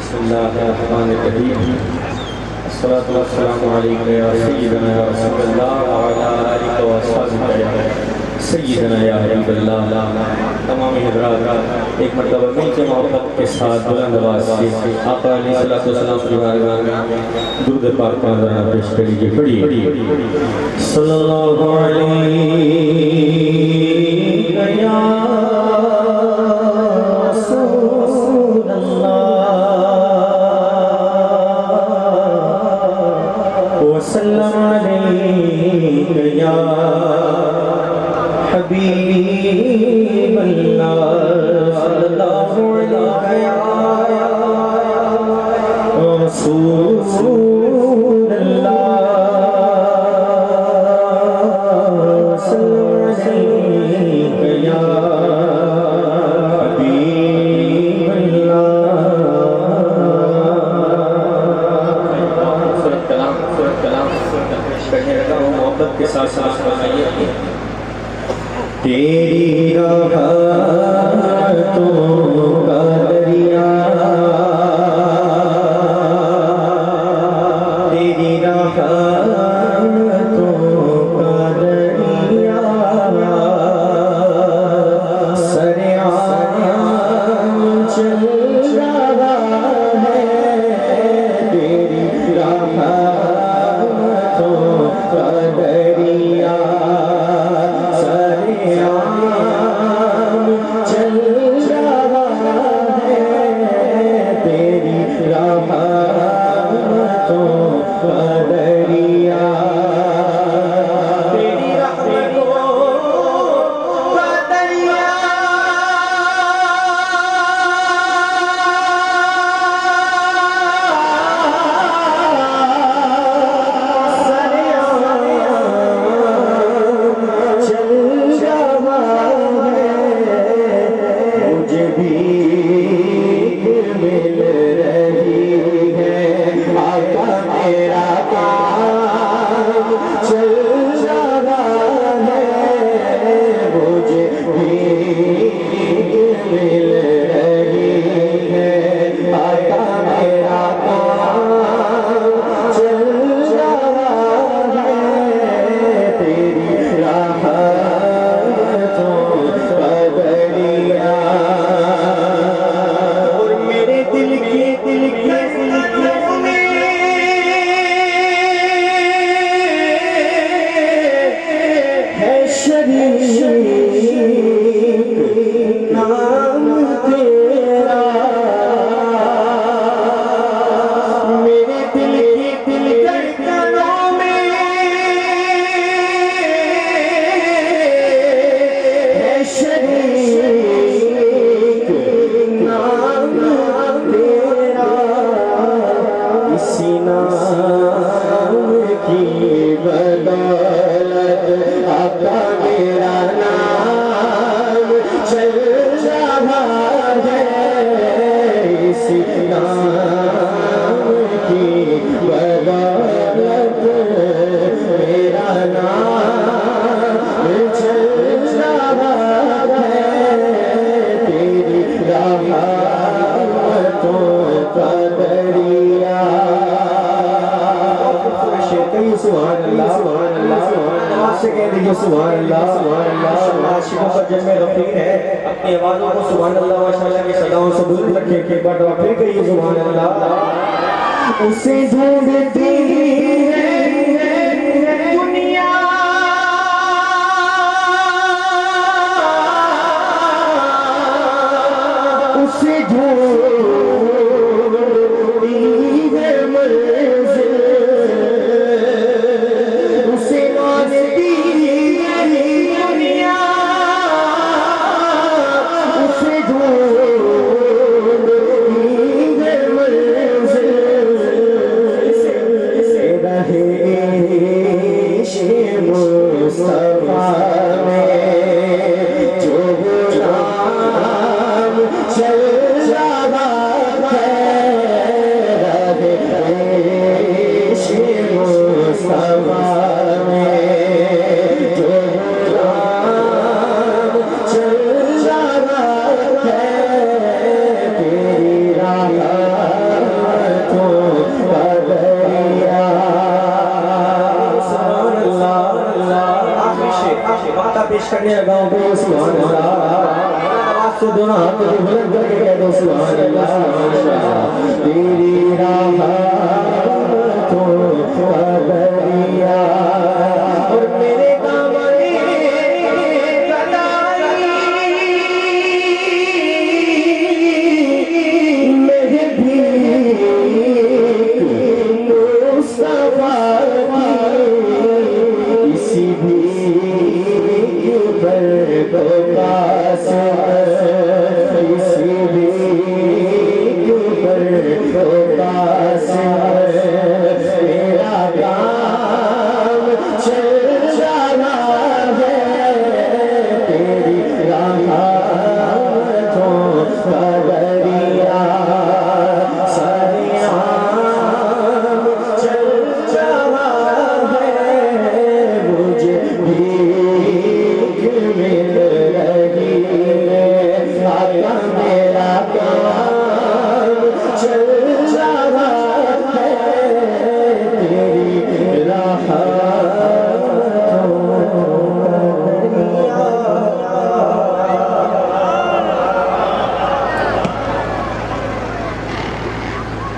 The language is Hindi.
बिस्मिल्लाहिर्रहमानिर्रहीम। अस्सलातु वस्सलामु अलैका या सय्यिदना या रसूलल्लाह व अला आलिका व अस्हाबिका या सय्यिदना या हबीबल्लाह। तमाम हज़रात एक मरतबा मिलके मोहब्बत के साथ बुलंद आवाज़ से आका अलैहिस्सलातु वस्सलाम की बारगाह में दुरूद पाक का नज़राना पेश करिए। पढ़िए सल्लल्लाहु अलैहि या वसल्लम अलैका या हबीबल्लाह सल्लल्लाहु अलैका या रसूलल्लाह सल्लल्लाहु अलैका या मोहब्बत के साथ साथ फरमाइए। तेरी रहमतों का दरिया, तेरी रहमतों का दरिया सरेआम चल रहा है। तेरी रहमतों का दरिया सरेआम चल रहा है। तेरी रहमतों का दरिया, तेरी रहमतों का दरिया अपनी आवाज़ों को सुभान अल्लाह माशाअल्लाह की सदाओं से बुलंद रखें के बाद फिर कहिए सुभान अल्लाह। उसे ढूंढती है दुनिया, उसे ढूंढती है मंजिल, उसे मानती है दुनिया, उसे ढूंढती है मंजिल। मुस्तफा में जो नाम चल रहा दोनों हाथ को बुलंद करके कह दो सुभान अल्लाह। तेरी राह